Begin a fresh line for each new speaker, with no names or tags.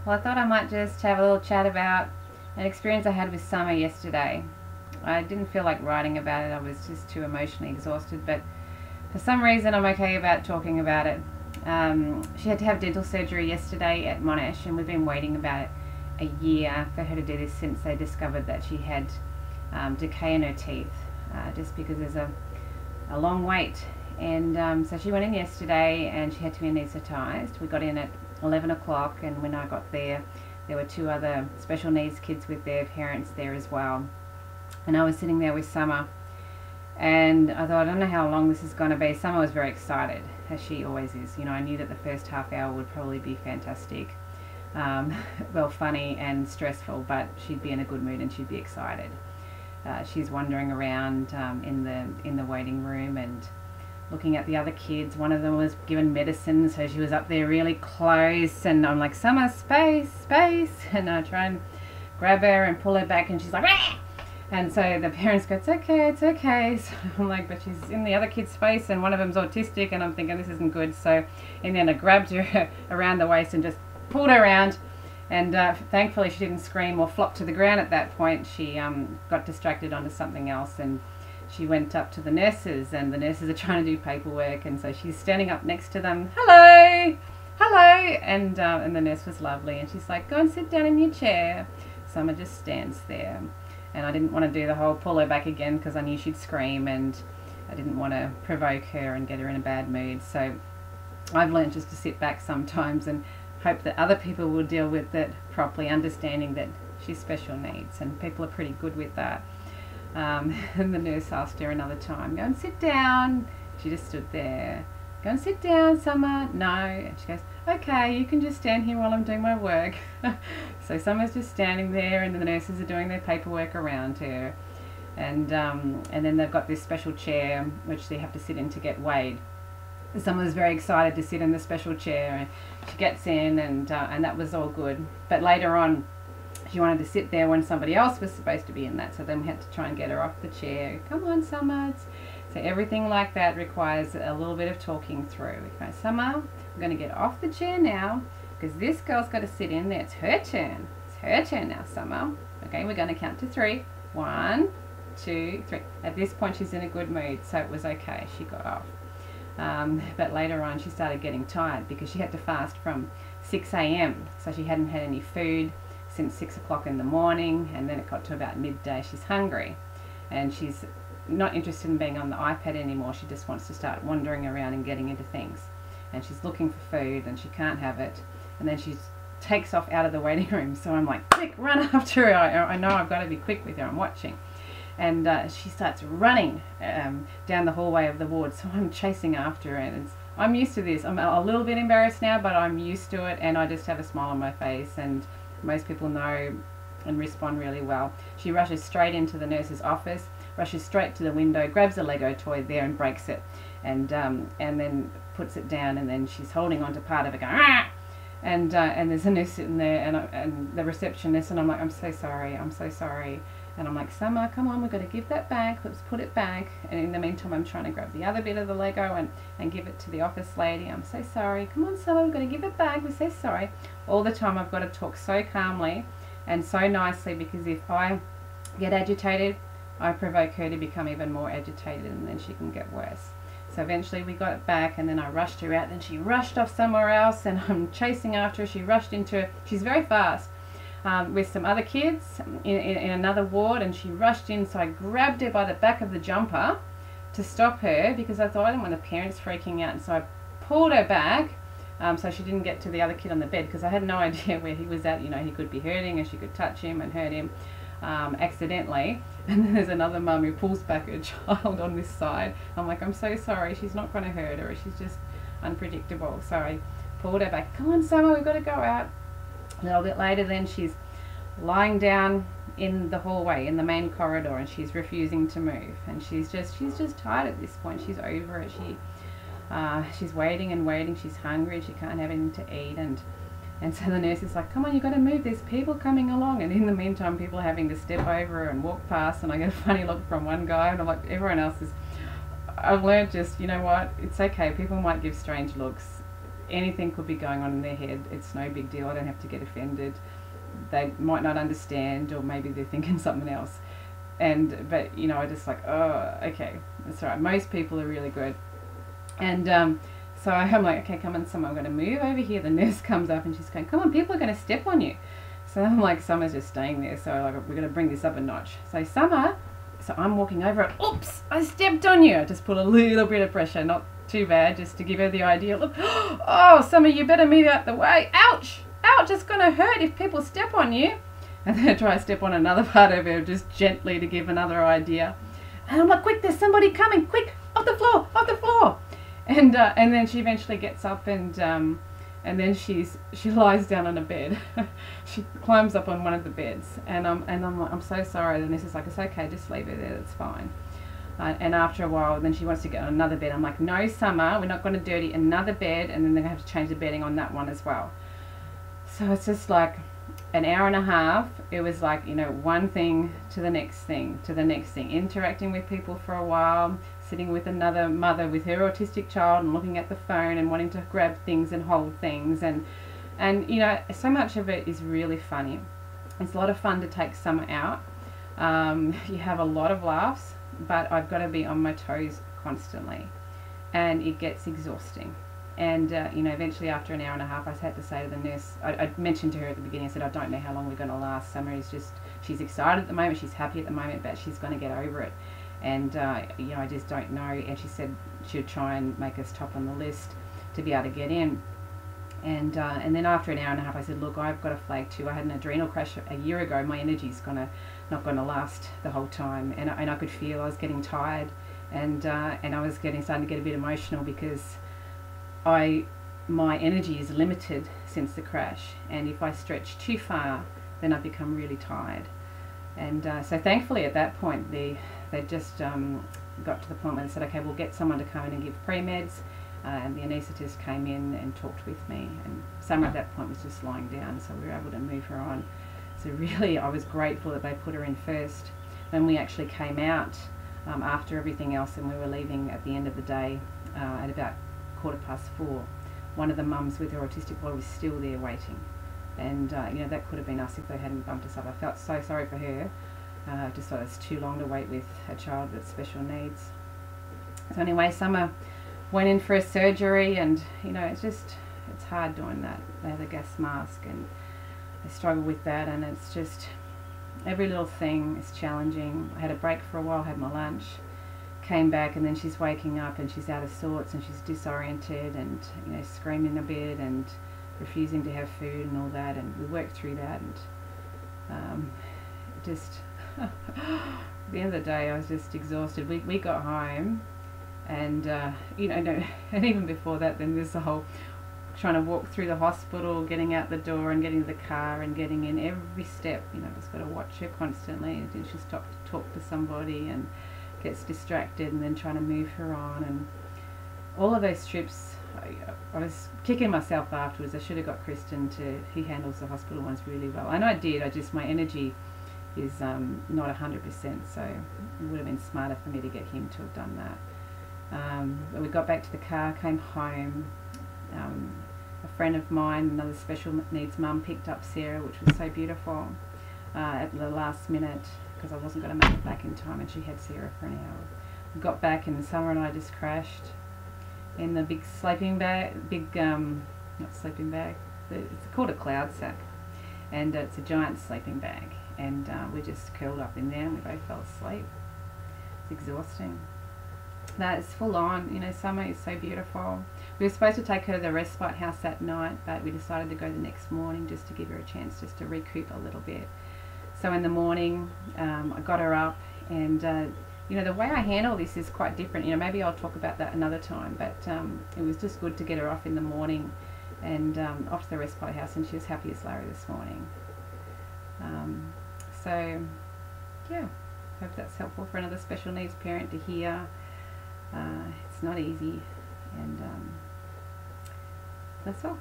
Well, I thought I might just have a little chat about an experience I had with Summer yesterday. I didn't feel like writing about it, I was just too emotionally exhausted, but for some reason I'm okay about talking about it. She had to have dental surgery yesterday at Monash, and we've been waiting about a year for her to do this since they discovered that she had decay in her teeth, just because there's a long wait. And so she went in yesterday and she had to be anaesthetised. We got in at 11 o'clock, and when I got there were two other special needs kids with their parents there as well, and I was sitting there with Summer, and I thought, I don't know how long this is going to be. Summer was very excited, as she always is. You know, I knew that the first half hour would probably be fantastic, well, funny and stressful, but she'd be in a good mood and she'd be excited. She's wandering around in the waiting room and looking at the other kids. One of them was given medicine, so she was up there really close, and I'm like, Summer, space, space, and I try and grab her and pull her back, and she's like, ah! And so the parents go, it's okay, it's okay. So I'm like, but she's in the other kid's face, and one of them's autistic, and I'm thinking this isn't good. So and then I grabbed her around the waist and just pulled her around, and thankfully she didn't scream or flop to the ground at that point. She got distracted onto something else, and she went up to the nurses, and the nurses are trying to do paperwork, and so she's standing up next to them. Hello, hello, and the nurse was lovely, and she's like, go and sit down in your chair. Summer just stands there, and I didn't want to do the whole pull her back again because I knew she'd scream, and I didn't want to provoke her and get her in a bad mood. So I've learned just to sit back sometimes and hope that other people will deal with it properly, understanding that she's special needs, and people are pretty good with that. And the nurse asked her another time, go and sit down. She just stood there. Go and sit down, Summer. No. And she goes, okay, you can just stand here while I'm doing my work. So Summer's just standing there, and the nurses are doing their paperwork around her. And then they've got this special chair which they have to sit in to get weighed. Summer's very excited to sit in the special chair. She gets in, and that was all good. But later on, she wanted to sit there when somebody else was supposed to be in that, so then we had to try and get her off the chair. Come on, Summer. So everything like that requires a little bit of talking through. Okay, Summer, we're going to get off the chair now, because this girl's got to sit in there. It's her turn. It's her turn now, Summer. Okay, we're going to count to 3. 1, 2, 3. At this point, she's in a good mood, so it was okay. She got off. But later on, she started getting tired because she had to fast from 6 a.m. So she hadn't had any food since 6 o'clock in the morning, and then it got to about midday. She's hungry, and she's not interested in being on the iPad anymore. She just wants to start wandering around and getting into things, and she's looking for food, and she can't have it, and then she takes off out of the waiting room. So I'm like, quick, run after her. I know I've got to be quick with her. I'm watching. And she starts running down the hallway of the ward, so I'm chasing after her, and I'm used to this. I'm a little bit embarrassed now, but I'm used to it, and I just have a smile on my face, and most people know and respond really well. She rushes straight into the nurse's office, rushes straight to the window, grabs a Lego toy there and breaks it, and then puts it down, and then she's holding on to part of it going, ah! And there's a nurse sitting there, and the receptionist, and I'm like, I'm so sorry, I'm so sorry. And I'm like, Summer, come on, we've got to give that back, let's put it back. And in the meantime, I'm trying to grab the other bit of the Lego and give it to the office lady. I'm so sorry. Come on, Summer, we've got to give it back. We're so sorry. All the time I've got to talk so calmly and so nicely, because if I get agitated, I provoke her to become even more agitated, and then she can get worse. So eventually we got it back, and then I rushed her out, and she rushed off somewhere else, and I'm chasing after her. She rushed into, she's very fast. With some other kids in another ward, and she rushed in, so I grabbed her by the back of the jumper to stop her, because I thought I didn't want the parents freaking out, and so I pulled her back so she didn't get to the other kid on the bed, because I had no idea where he was at. You know, he could be hurting, and she could touch him and hurt him accidentally. And then there's another mum who pulls back her child on this side. I'm like, I'm so sorry, she's not going to hurt her, she's just unpredictable. So I pulled her back. Come on, Summer, we've got to go out. A little bit later, then she's lying down in the hallway in the main corridor, and she's refusing to move, and she's just tired at this point. She's over it. She's waiting and waiting. She's hungry. She can't have anything to eat, and so the nurse is like, come on, you got to move, there's people coming along. And in the meantime, people are having to step over her and walk past, and I get a funny look from one guy, and I'm like, everyone else is, I've learned just, you know what, it's okay, people might give strange looks. anything could be going on in their head. It's no big deal. I don't have to get offended. They might not understand, or maybe they're thinking something else. But you know, I just like, oh, okay, that's all right. Most people are really good. And so I'm like, okay, come on, Summer, I'm going to move over here. The nurse comes up and she's going, come on, people are going to step on you. So I'm like, Summer's just staying there. So like, we're going to bring this up a notch. So Summer, so I'm walking over. Oops, I stepped on you. I just put a little bit of pressure, not too bad, just to give her the idea. Look, oh, Summer, you better move out the way. Ouch, ouch, it's going to hurt if people step on you. And then I try to step on another part of her, just gently to give another idea. And I'm like, quick, there's somebody coming, quick, off the floor, off the floor. And then she eventually gets up and then she lies down on a bed. She climbs up on one of the beds, and I'm like, I'm so sorry. And this is like, it's okay, just leave her there, that's fine. And after a while, then she wants to get on another bed. I'm like, no, Summer, we're not going to dirty another bed, and then they're going to have to change the bedding on that one as well. So it's just like an hour and a half. It was like, you know, one thing to the next thing to the next thing, interacting with people for a while, sitting with another mother with her autistic child and looking at the phone and wanting to grab things and hold things, and you know, so much of it is really funny. It's a lot of fun to take Summer out. You have a lot of laughs, but I've got to be on my toes constantly, and it gets exhausting. And you know, eventually after an hour and a half, I had to say to the nurse, I mentioned to her at the beginning, I said, I don't know how long we're going to last. Summer is just, she's excited at the moment, she's happy at the moment, but she's going to get over it. And you know, I just don't know. And she said she would try and make us top on the list to be able to get in. And then after an hour and a half, I said, look, I've got a flag too. I had an adrenal crash a year ago. My energy's not going to last the whole time. And I could feel I was getting tired, and I was starting to get a bit emotional, because my energy is limited since the crash, and if I stretch too far, then I become really tired. And so thankfully at that point, they just got to the point where they said, okay, we'll get someone to come in and give pre-meds, and the anaesthetist came in and talked with me, and Summer at that point was just lying down, so we were able to move her on. So really, I was grateful that they put her in first. When we actually came out after everything else, and we were leaving at the end of the day at about 4:15, one of the mums with her autistic boy was still there waiting. And you know, that could have been us if they hadn't bumped us up. I felt so sorry for her. I just thought it's too long to wait with a child with special needs. So anyway, Summer went in for a surgery, and you know, it's hard doing that. They have a gas mask, and I struggle with that, and it's just, every little thing is challenging. I had a break for a while, had my lunch, came back, and then she's waking up and she's out of sorts, and she's disoriented, and you know, screaming a bit and refusing to have food and all that, and we worked through that, and just at the end of the day I was just exhausted. We got home, and you know, and even before that, then there's the whole trying to walk through the hospital, getting out the door and getting to the car and getting in every step. You know, just got to watch her constantly, and then she'll stop to talk to somebody and gets distracted, and then trying to move her on, and all of those trips. I was kicking myself afterwards. I should have got Kristen he handles the hospital ones really well, and I did. My energy is not 100%, so it would have been smarter for me to get him to have done that. But we got back to the car, came home. A friend of mine, another special needs mum, picked up Sarah, which was so beautiful, at the last minute, because I wasn't going to make it back in time, and she had Sarah for an hour. We got back, and Summer and I just crashed in the big sleeping bag, not sleeping bag, it's called a cloud sack, and it's a giant sleeping bag, and we just curled up in there, and we both fell asleep. It's exhausting. That is full on. You know, Summer is so beautiful. We were supposed to take her to the respite house that night, but we decided to go the next morning just to give her a chance just to recoup a little bit. So in the morning, I got her up, and you know, the way I handle this is quite different. You know, maybe I'll talk about that another time, but it was just good to get her off in the morning and off to the respite house, and she was happy as Larry this morning. So yeah, hope that's helpful for another special needs parent to hear. It's not easy, and that's all.